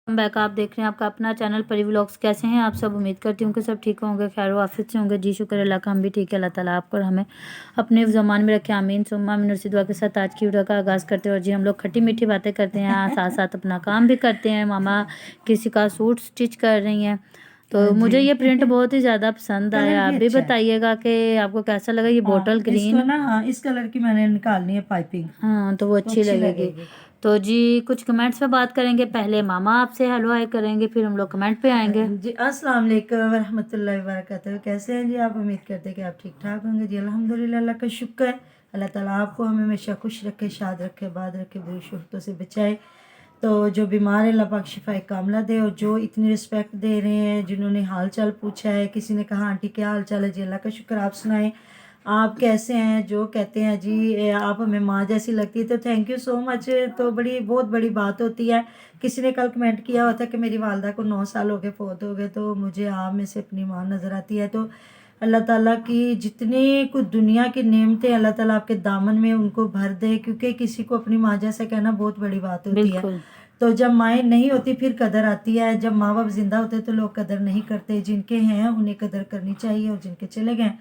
Back आप देख रहे हैं आपका अपना चैनल परी व्लॉग्स। कैसे हैं आप सब? उम्मीद करती हूँ कि सब ठीक होंगे, खैर वाफियत से होंगे। जी शुक्र अल्लाह का, हम भी ठीक है। अल्लाह ताला आपको और हमें अपने ज़मान में रखे, आमीन सुम्मा आमीन। उसी दुआ के साथ आज की वीडियो का आगाज़ करते हैं। और जी हम लोग खट्टी मीठी बातें करते हैं, साथ साथ अपना काम भी करते हैं। मामा किसी का सूट स्टिच कर रही हैं, तो मुझे ये प्रिंट बहुत ही ज़्यादा पसंद आया। आप भी बताइएगा कि आपको कैसा लगा। ये बॉटल ग्रीन इसको ना इस कलर की मैंने निकालनी है पाइपिंग। हाँ, तो वो अच्छी लगेगी। तो जी कुछ कमेंट्स पे बात करेंगे। पहले मामा आपसे हेलो हाय करेंगे, फिर हम लोग कमेंट पे आएंगे। जी अस्सलाम वालेकुम वरहमतुल्लाहि वबरकातुहू। कैसे हैं जी आप? उम्मीद करते हैं कि आप ठीक ठाक होंगे। जी अल्हम्दुलिल्लाह, अल्लाह का शुक्र है। अल्लाह ताला आपको हमेशा खुश रखे, शाद रखे, बाद रखे, बुरी शोहरतों से बचाए। तो जो बीमार है अल्लाह पाक शिफाए कामला दे। और जो इतनी रिस्पेक्ट दे रहे हैं, जिन्होंने हाल चाल पूछा है, किसी ने कहा आंटी क्या हाल चाल है, जी अल्लाह का शुक्र। आप सुनाएं आप कैसे हैं? जो कहते हैं जी आप हमें माँ जैसी लगती है, तो थैंक यू सो मच। तो बहुत बड़ी बात होती है। किसी ने कल कमेंट किया हुआ था कि मेरी वालदा को 9 साल हो गए, फोत हो गए, तो मुझे आप में से अपनी माँ नज़र आती है। तो अल्लाह ताला की जितनी कुछ दुनिया की नेमतें अल्लाह ताला आपके दामन में उनको भर दे, क्योंकि किसी को अपनी माँ जैसा कहना बहुत बड़ी बात होती है। तो जब माएँ नहीं होती फिर कदर आती है। जब माँ बाप जिंदा होते तो लोग कदर नहीं करते। जिनके हैं उन्हें कदर करनी चाहिए, और जिनके चले गए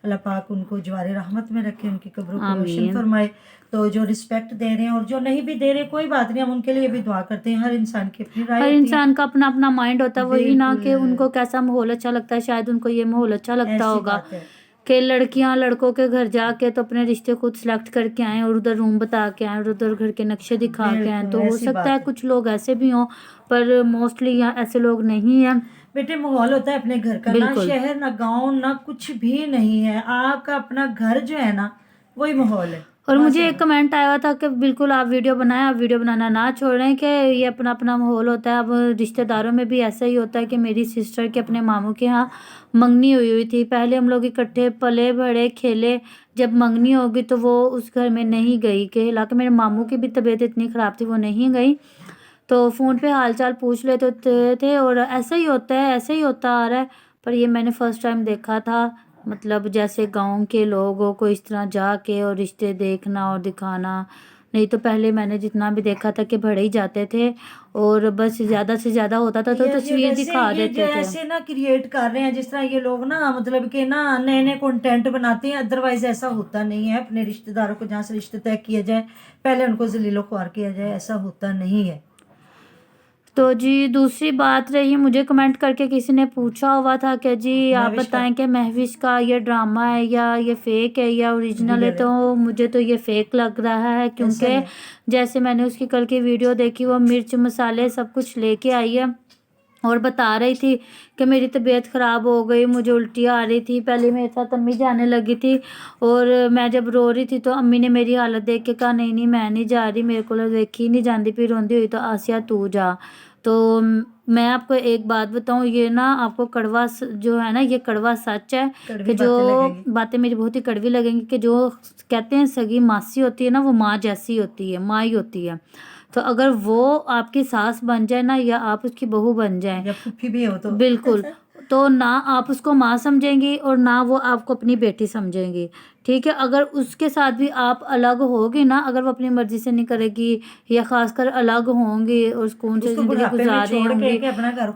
अल्लाह पाक उनको जवारे रहमत में रखे, उनकी कब्रों को रोशन फरमाए। तो जो रिस्पेक्ट दे रहे हैं और जो नहीं भी दे रहे, कोई बात नहीं, हम उनके लिए भी दुआ करते हैं। हर इंसान की अपनी राय, हर इंसान का अपना अपना माइंड होता है। वही ना कि उनको कैसा माहौल अच्छा लगता है, शायद उनको ये माहौल अच्छा लगता होगा कि लड़कियां लड़कों के घर जाके तो अपने रिश्ते खुद सिलेक्ट करके आए और उधर रूम बता के आए और उधर घर के नक्शे दिखा के आए। तो हो सकता है कुछ लोग ऐसे भी हों, पर मोस्टली यहाँ ऐसे लोग नहीं हैं। बेटे माहौल होता है अपने घर का, ना शहर ना गांव ना कुछ भी नहीं है। आपका अपना घर जो है ना, वही माहौल है। और मुझे एक कमेंट आया था कि बिल्कुल आप वीडियो बनाएं, आप वीडियो बनाना ना छोड़ें, कि ये अपना अपना माहौल होता है। अब रिश्तेदारों में भी ऐसा ही होता है कि मेरी सिस्टर के अपने मामू के यहाँ मंगनी हुई थी। पहले हम लोग इकट्ठे पले बड़े खेले, जब मंगनी होगी तो वो उस घर में नहीं गई। कि हालांकि मेरे मामू की भी तबीयत इतनी ख़राब थी, वो नहीं गई। तो फ़ोन पे हालचाल पूछ लेते थे और ऐसा ही होता है, ऐसा ही होता आ रहा है। पर ये मैंने फ़र्स्ट टाइम देखा था, मतलब जैसे गांव के लोगों को इस तरह जाके और रिश्ते देखना और दिखाना। नहीं तो पहले मैंने जितना भी देखा था कि भड़े ही जाते थे और बस ज़्यादा से ज़्यादा होता था तो तस्वीर दिखा देते थे। ऐसे ना क्रिएट कर रहे हैं जिस तरह ये लोग ना, मतलब कि ना नए नए कंटेंट बनाते हैं। अदरवाइज ऐसा होता नहीं है। अपने रिश्तेदारों को जहाँ से रिश्ते तय किया जाए, पहले उनको जलीलो ख्वार किया जाए, ऐसा होता नहीं है। तो जी दूसरी बात रही, मुझे कमेंट करके किसी ने पूछा हुआ था कि जी आप बताएं कि महविश का ये ड्रामा है या ये फेक है या ओरिजिनल है। तो मुझे तो ये फेक लग रहा है, क्योंकि जैसे मैंने उसकी कल की वीडियो देखी, वो मिर्च मसाले सब कुछ लेके आई है और बता रही थी कि मेरी तबीयत ख़राब हो गई, मुझे उल्टी आ रही थी। पहले मेरे साथ अम्मी जाने लगी थी और मैं जब रो रही थी तो अम्मी ने मेरी हालत देख के कहा नहीं नहीं मैं नहीं जा रही, मेरे को देखी नहीं जाती। फिर रोंदी हुई तो आसिया तू जा। तो मैं आपको एक बात बताऊं, ये ना आपको कड़वा जो है ना, ये कड़वा सच है कि जो बातें मेरी बहुत ही कड़वी लगेंगी, कि जो कहते हैं सगी मासी होती है ना, वो माँ जैसी होती है, माँ ही होती है। तो अगर वो आपकी सास बन जाए ना, या आप उसकी बहू बन जाए या फूफी भी हो, तो बिल्कुल तो ना आप उसको माँ समझेंगी और ना वो आपको अपनी बेटी समझेंगी। ठीक है, अगर उसके साथ भी आप अलग होगी ना, अगर वो अपनी मर्जी से नहीं करेगी या खासकर अलग होंगी और सुकून से जिंदगी गुजार रही होंगी,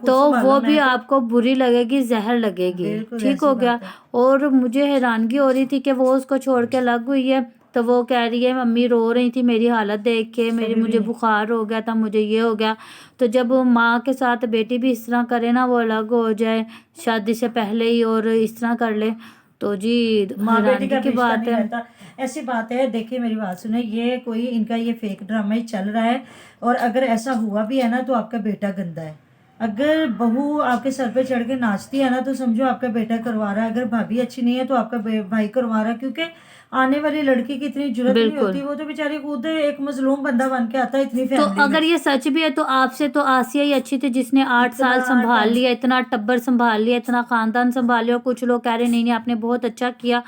तो वो भी आपको बुरी लगेगी, जहर लगेगी। ठीक हो गया। और मुझे हैरानगी हो रही थी कि वो उसको छोड़ के अलग हुई है, तो वो कह रही है मम्मी रो रही थी मेरी हालत देख के, मुझे बुखार हो गया था, मुझे ये हो गया। तो जब माँ के साथ बेटी भी इस तरह करे ना, वो अलग हो जाए शादी से पहले ही और इस तरह कर ले, तो जी माँ बेटी की बात है। ऐसी बात है, देखिए मेरी बात सुने, ये कोई इनका ये फेक ड्रामा ही चल रहा है। और अगर ऐसा हुआ भी है ना, तो आपका बेटा गंदा है। अगर बहू आपके सर पे चढ़ के नाचती है ना, तो समझो आपका बेटा करवा रहा है। अगर भाभी अच्छी नहीं है तो आपका भाई करवा रहा है, क्योंकि आने वाली लड़की की इतनी जरूरत नहीं होती। वो तो बेचारी खुद एक मजलूम बंदा बन के आता है इतनी फैमिली। तो अगर ये सच भी है तो आपसे तो आसिया ही अच्छी थी, जिसने 8 साल संभाल लिया, इतना टब्बर संभाल लिया, इतना खानदान संभाल लिया। और कुछ लोग कह रहे नहीं नहीं आपने बहुत अच्छा किया,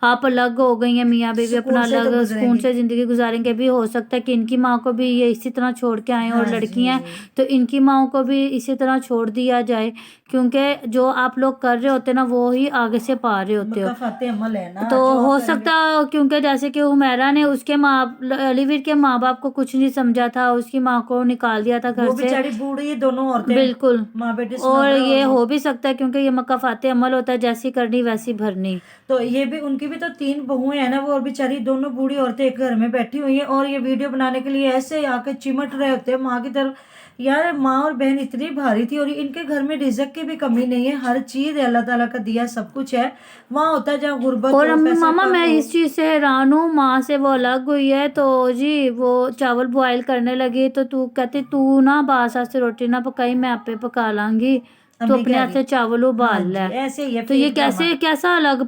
आप अलग हो गई हैं, मियाँ बीवी अपना सुकून से तो अलग गुजरेंगी। सुकून से ज़िंदगी गुजारेंगे। भी हो सकता है कि इनकी माँ को भी ये इसी तरह छोड़ के आएँ, और हाँ लड़की हैं जी, तो इनकी माँओं को भी इसी तरह छोड़ दिया जाए, क्योंकि जो आप लोग कर रहे होते ना वो ही आगे से पा रहे होते हो। मकाफाते अमल है ना तो जो आप हो करेंगे। सकता है क्योंकि जैसे कि हुमैरा ने उसके माँ अलीवीर के माँ बाप को कुछ नहीं समझा था, उसकी माँ को निकाल दिया था घर वो से। बेचारी बूढ़ी है, दोनों औरतें बिल्कुल। माँ बेटे और सुलग ये रहा हो भी सकता है क्योंकि ये मकाफाते अमल होता है, जैसी करनी वैसी भरनी। तो ये भी उनकी भी तो 3 बहुएं हैं ना वो, और बेचारी दोनों बूढ़ी औरतें एक घर में बैठी हुई हैं और ये वीडियो बनाने के लिए ऐसे आके चिमट रहे होते हैं माँ की तरफ। यार माँ और बहन इतनी भारी थी, और इनके घर में रिज़्क की भी कमी नहीं है, हर चीज अल्लाह ताला का दिया सब कुछ है। वहाँ होता है जहाँ गुर्बत और हो, पैसा मामा कम मैं हो। इस चीज़ से हैरान हूँ, माँ से वो अलग हुई है तो जी वो चावल बॉयल करने लगी तो तू कहती तू ना बास से रोटी ना पकाई, मैं आपे पका लांगी, तू अम्मी अपने कह हाथ रही। से चावल हाँ उबाल जी, ले। ऐसे ही है तो ये फेक ड्रामा। कैसा अलग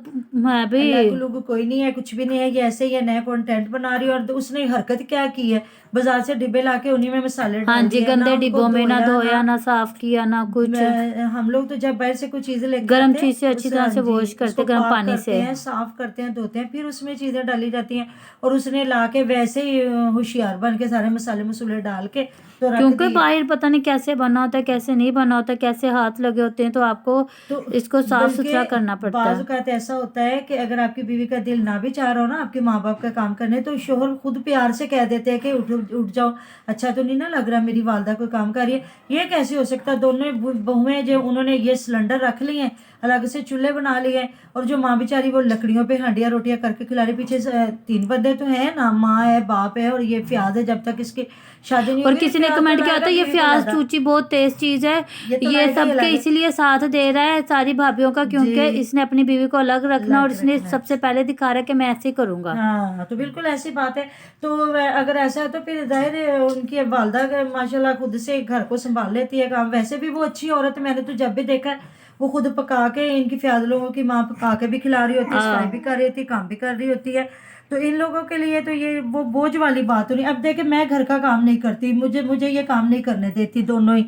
है भी। अलग उलग कोई नहीं है, कुछ भी नहीं है, ये ऐसे ही है, नया कंटेंट बना रही है। और उसने हरकत क्या की है, बाजार से डिब्बे लाके उन्हीं में मसाले हाँ डाल जी, दिए, ना गंदे उनको डिब्बों में ना धोया धोया ना साफ किया ना कुछ। हम लोग तो जब बाहर से कुछ चीजें लेके गर्म आते हैं चीज से अच्छी उसे, तरह हाँ से जी, वॉश उसको करते गर्म पाक पानी करते से। हैं, साफ करते हैं, धोते हैं, फिर उसमें चीजें डाली जाती हैं। और उसने लाके वैसे ही होशियार बन के सारे मसाले मसूले डाल के तो रख क्योंकि दिए। बाहर पता नहीं कैसे बना होता है, कैसे नहीं बना होता, कैसे हाथ लगे होते हैं, तो आपको तो इसको साफ बल्कि सुथरा करना पड़ता बाज है। औक़ात ऐसा होता है कि अगर आपकी बीवी का दिल ना भी चाह रहा हो ना आपके माँ बाप का काम करने, तो शोहर खुद प्यार से कह देते हैं कि उठ उठ जाओ, अच्छा तो नहीं ना लग रहा मेरी वालदा कोई काम कर रही है। ये कैसे हो सकता है, दोनों बहुएं जो उन्होंने ये सिलेंडर रख लिए हैं, अलग से चूल्हे बना लिए हैं, और जो माँ बेचारी वो लकड़ियों पे हांडियाँ रोटियां करके खिला रही। पीछे से 3 बंदे तो हैं ना, माँ है, बाप है, और ये फ्याज है। जब तक इसकी शादी नहीं और होगी किसी ने फ्याज तो कमेंट किया लाएगा होता है ये बीवी को प्याज लादा, चूची बहुत तेज चीज है, ये तो ये लाएगा ही सबके लाएगा इसलिए साथ दे रहा है सारी भाभीियों का, जी। क्योंकि इसने अपनी बीवी को अलग रखना और अलग इसने रखना है। सबसे पहले दिखा रहा है कि मैं ऐसे ही करूंगा। हाँ तो बिल्कुल ऐसी बात है। तो अगर ऐसा है तो फिर जाहिर है उनकी वालदा अगर माशाल्लाह खुद से घर को संभाल लेती है काम, वैसे भी वो अच्छी औरत है, मैंने तो जब भी देखा है वो खुद पका के, इनकी फ्याज लोगों की माँ पका के भी खिला रही होती है, सफाई भी कर रही होती है, काम भी कर रही होती है। तो इन लोगों के लिए तो ये वो बोझ वाली बात नहीं। अब देखे मैं घर का काम नहीं करती, मुझे मुझे ये काम नहीं करने देती दोनों ही,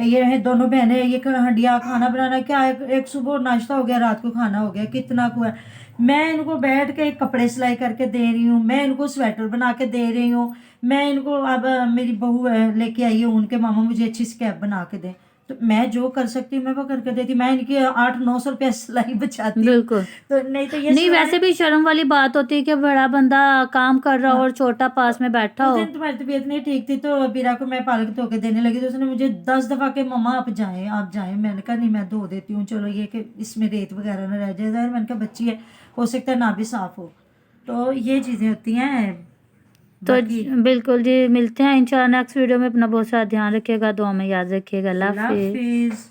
ये है दोनों बहनें, ये हंडिया खाना बनाना क्या है, एक सुबह नाश्ता हो गया, रात को खाना हो गया, कितना को है। मैं इनको बैठ के कपड़े सिलाई करके दे रही हूँ, मैं इनको स्वेटर बना के दे रही हूँ, मैं इनको अब मेरी बहू लेके आई है उनके मामा मुझे अच्छी सी कैप बना के दें, तो मैं जो कर सकती हूँ मैं वो करके देती। मैं इनकी 800-900 रुपया सिलाई बचाती हूँ। बिल्कुल। तो नहीं तो ये नहीं सिलाई, वैसे भी शर्म वाली बात होती है कि बड़ा बंदा काम कर रहा हो और छोटा पास में बैठा उस हो। दिन तुम्हारी तबीयत नहीं ठीक थी तो बीरा को मैं पालक धो के देने लगी, तो उसने मुझे 10 दफा के मम्मा आप जाएं। मैंने कहा नहीं मैं धो देती हूँ, चलो ये कि इसमें रेत वगैरह ना रह जाए, मैंने कहा बच्ची है, हो सकता है ना भी साफ हो। तो ये चीजें होती हैं। तो बाकी बिल्कुल जी, मिलते हैं इंशाल्लाह नेक्स्ट वीडियो में। अपना बहुत सारा ध्यान रखिएगा, दुआ में याद रखिएगा। अल्लाह अल्लाह हाफिज। हाफिज।